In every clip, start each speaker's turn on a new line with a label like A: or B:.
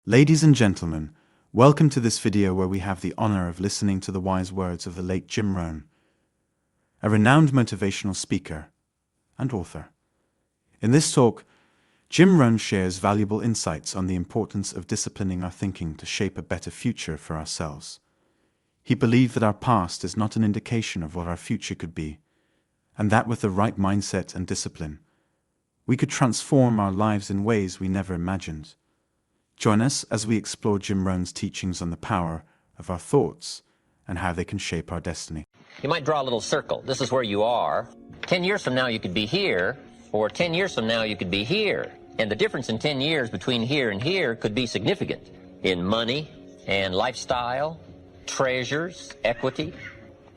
A: Ladies and gentlemen, welcome to this video where we have the honor of listening to the wise words of the late Jim Rohn, a renowned motivational speaker and author. In this talk, Jim Rohn shares valuable insights on the importance of disciplining our thinking to shape a better future for ourselves. He believed that our past is not an indication of what our future could be, and that with the right mindset and discipline, we could transform our lives in ways we never imagined. Join us as we explore Jim Rohn's teachings on the power of our thoughts and how they can shape our destiny.
B: You might draw a little circle. This is where you are. 10 years from now you could be here, or 10 years from now you could be here. And the difference in 10 years between here and here could be significant in money and lifestyle, treasures, equity.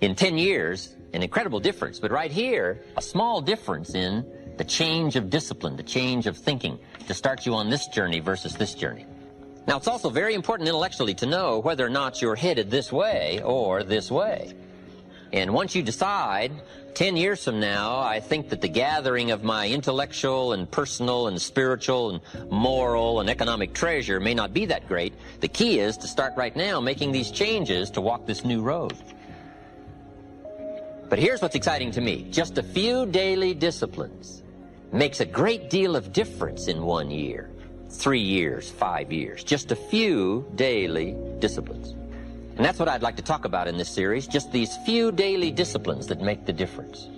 B: In 10 years, an incredible difference, but right here, a small difference in the change of discipline, the change of thinking to start you on this journey versus this journey. Now, it's also very important intellectually to know whether or not you're headed this way or this way. And once you decide, 10 years from now, I think that the gathering of my intellectual and personal and spiritual and moral and economic treasure may not be that great, the key is to start right now making these changes to walk this new road. But here's what's exciting to me. Just a few daily disciplines makes a great deal of difference in 1 year, 3 years, 5 years. Just a few daily disciplines. And that's what I'd like to talk about in this series, just these few daily disciplines that make the difference,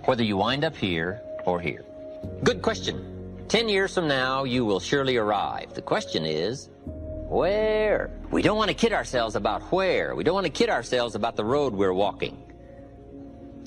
B: whether you wind up here or here. Good question. 10 years from now, you will surely arrive. The question is, where? We don't want to kid ourselves about where. We don't want to kid ourselves about the road we're walking.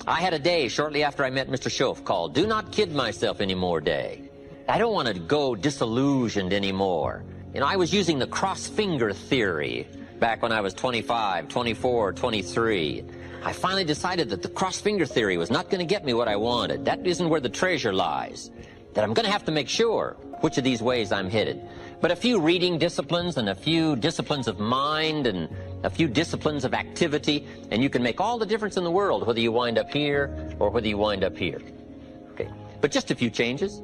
B: I had a day shortly after I met Mr. Schoaf called Do Not Kid Myself Anymore Day. I don't want to go disillusioned anymore. You know, I was using the cross-finger theory back when I was 25, 24, 23. I finally decided that the cross-finger theory was not going to get me what I wanted. That isn't where the treasure lies. That I'm going to have to make sure which of these ways I'm headed. But a few reading disciplines and a few disciplines of mind and a few disciplines of activity, and you can make all the difference in the world whether you wind up here or whether you wind up here. Okay, but just a few changes.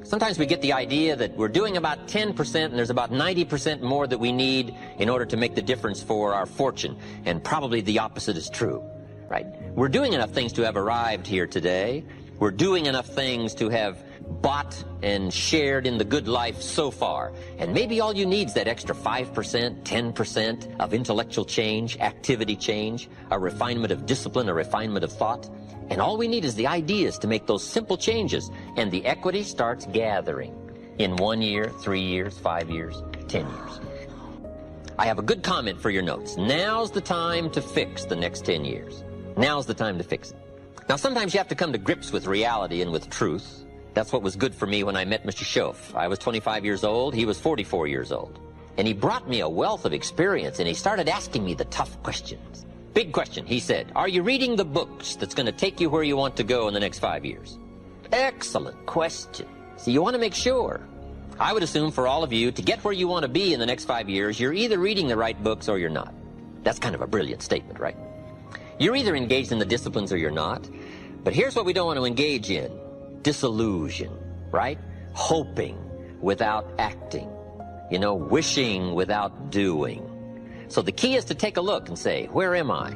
B: Sometimes we get the idea that we're doing about 10% and there's about 90% more that we need in order to make the difference for our fortune, and probably the opposite is true, right? We're doing enough things to have arrived here today. We're doing enough things to have bought and shared in the good life so far. And maybe all you need is that extra 5%, 10% of intellectual change, activity change, a refinement of discipline, a refinement of thought. And all we need is the ideas to make those simple changes. And the equity starts gathering in 1 year, 3 years, 5 years, 10 years. I have a good comment for your notes. Now's the time to fix the next 10 years. Now's the time to fix it. Now, sometimes you have to come to grips with reality and with truth. That's what was good for me when I met Mr. Schoaf. I was 25 years old. He was 44 years old. And he brought me a wealth of experience, and he started asking me the tough questions. Big question, he said, are you reading the books that's going to take you where you want to go in the next 5 years? Excellent question. So you want to make sure. I would assume for all of you, to get where you want to be in the next 5 years, you're either reading the right books or you're not. That's kind of a brilliant statement, right? You're either engaged in the disciplines or you're not. But here's what we don't want to engage in. Disillusion, right? Hoping without acting. You know, wishing without doing. So the key is to take a look and say, where am I?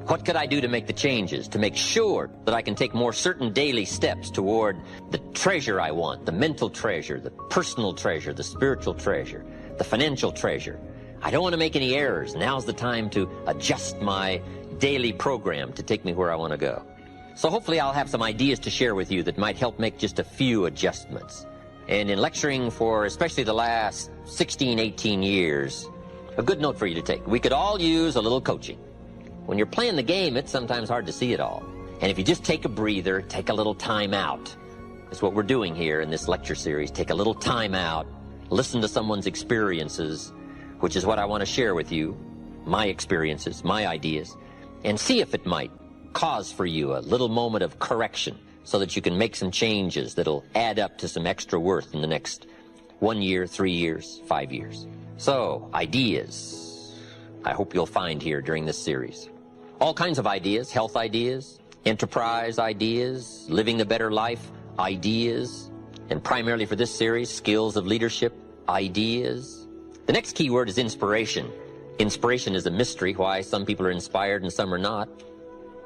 B: What could I do to make the changes, to make sure that I can take more certain daily steps toward the treasure I want, the mental treasure, the personal treasure, the spiritual treasure, the financial treasure. I don't want to make any errors. Now's the time to adjust my daily program to take me where I want to go. So hopefully I'll have some ideas to share with you that might help make just a few adjustments. And in lecturing for especially the last 16, 18 years, a good note for you to take. We could all use a little coaching. When you're playing the game, it's sometimes hard to see it all. And if you just take a breather, take a little time out. That's what we're doing here in this lecture series. Take a little time out, listen to someone's experiences, which is what I want to share with you, my experiences, my ideas, and see if it might cause for you a little moment of correction so that you can make some changes that'll add up to some extra worth in the next 1 year, 3 years, 5 years. So, ideas, I hope you'll find here during this series. All kinds of ideas, health ideas, enterprise ideas, living a better life ideas, and primarily for this series, skills of leadership ideas, The next key word is inspiration. Inspiration is a mystery, why some people are inspired and some are not.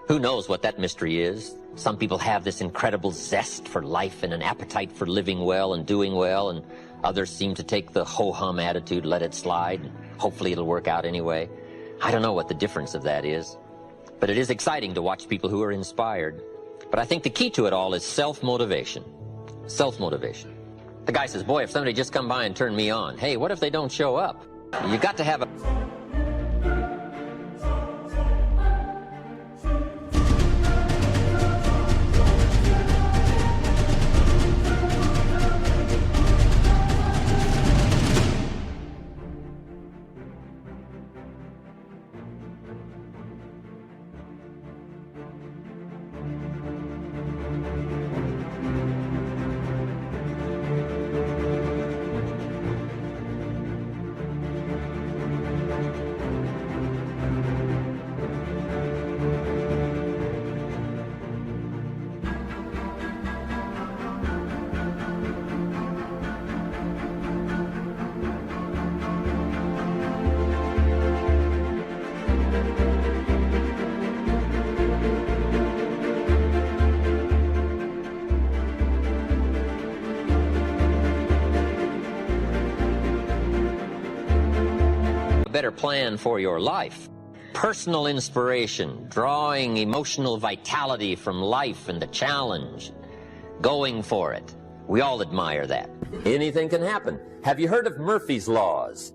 B: Who knows what that mystery is? Some people have this incredible zest for life and an appetite for living well and doing well, and others seem to take the ho-hum attitude, let it slide, and hopefully it'll work out anyway. I don't know what the difference of that is, but it is exciting to watch people who are inspired. But I think the key to it all is self-motivation. Self-motivation. The guy says, boy, if somebody just come by and turn me on, hey, what if they don't show up? You got to have a... better plan for your life. Personal inspiration, drawing emotional vitality from life and the challenge, going for it. We all admire that. Anything can happen. Have you heard of Murphy's Laws?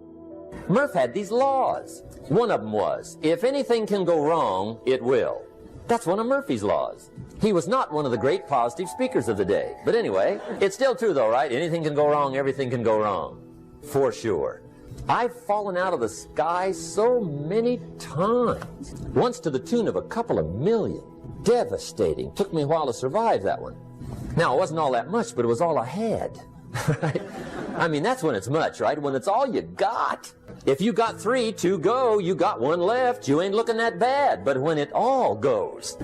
B: Murph had these laws. One of them was, if anything can go wrong, it will. That's one of Murphy's Laws. He was not one of the great positive speakers of the day. But anyway, it's still true though, right? Anything can go wrong, everything can go wrong. For sure. I've fallen out of the sky so many times. Once to the tune of a couple of million. Devastating. Took me a while to survive that one. Now, it wasn't all that much, but it was all I had. Right? I mean, that's when it's much, right? When it's all you got. If you got 3, 2 go, you got 1 left, you ain't looking that bad. But when it all goes.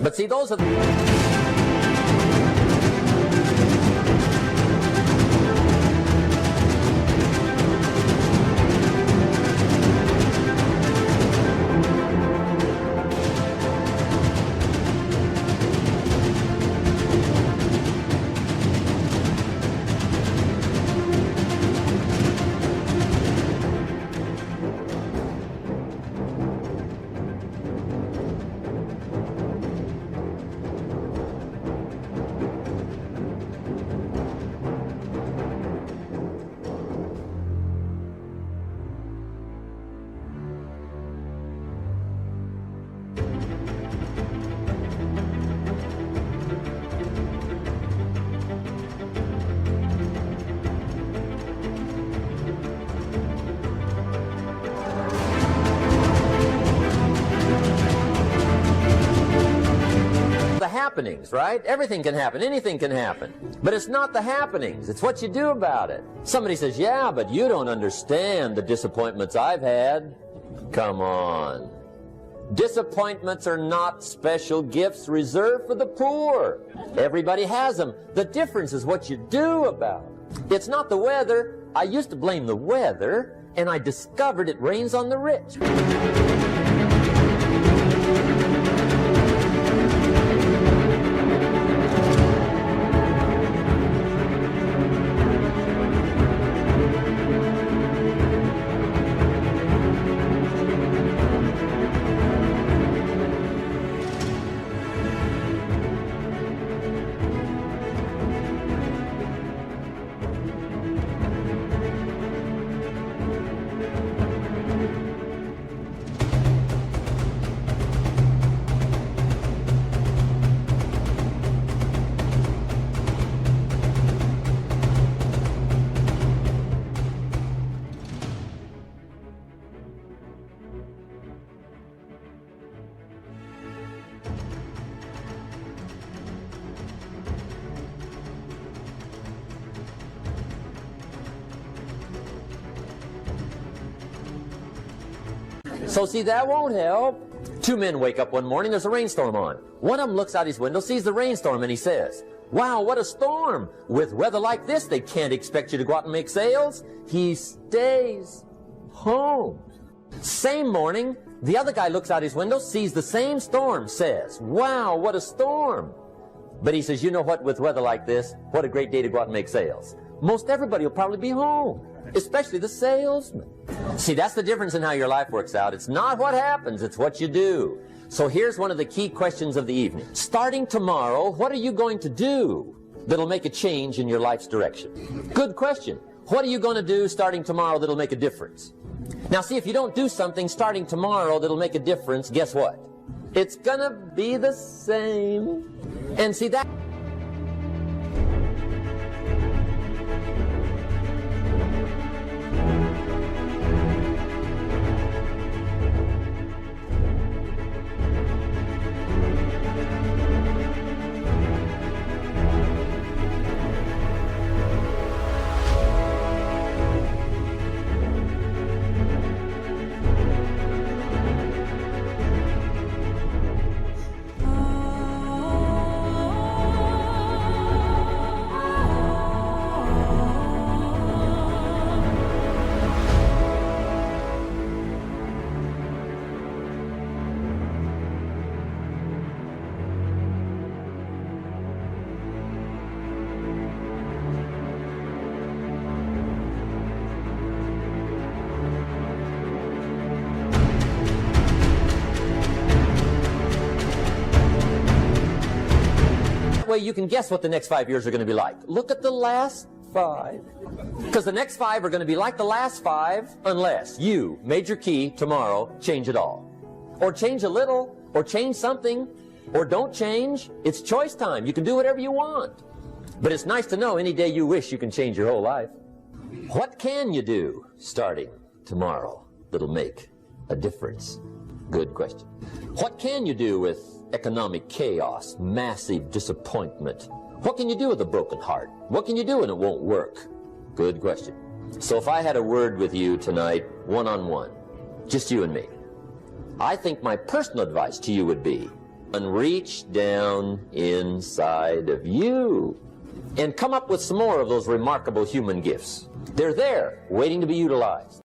B: But see, those are the... happenings, right? Everything can happen. Anything can happen. But it's not the happenings. It's what you do about it. Somebody says, yeah, but you don't understand the disappointments I've had. Come on. Disappointments are not special gifts reserved for the poor. Everybody has them. The difference is what you do about it. It's not the weather. I used to blame the weather, and I discovered it rains on the rich. So see, that won't help. 2 men wake up one morning, there's a rainstorm on. One of them looks out his window, sees the rainstorm, and he says, Wow, what a storm. With weather like this, they can't expect you to go out and make sales. He stays home. Same morning, the other guy looks out his window, sees the same storm, says, wow, what a storm. But he says, you know what, with weather like this, what a great day to go out and make sales. Most everybody will probably be home, especially the salesman. See, that's the difference in how your life works out. It's not what happens, it's what you do. So here's one of the key questions of the evening. Starting tomorrow, what are you going to do that'll make a change in your life's direction? Good question. What are you going to do starting tomorrow that'll make a difference? Now see, if you don't do something starting tomorrow that'll make a difference, guess what? It's gonna be the same. And see that... way you can guess what the next 5 years are going to be like. Look at the last 5. Because the next 5 are going to be like the last 5 unless you, major key, tomorrow, change it all. Or change a little, or change something, or don't change. It's choice time. You can do whatever you want. But it's nice to know any day you wish you can change your whole life. What can you do starting tomorrow that'll make a difference? Good question. What can you do with economic chaos, massive disappointment? What can you do with a broken heart? What can you do when it won't work? Good question. So if I had a word with you tonight, one-on-one, just you and me, I think my personal advice to you would be, reach down inside of you and come up with some more of those remarkable human gifts. They're there, waiting to be utilized.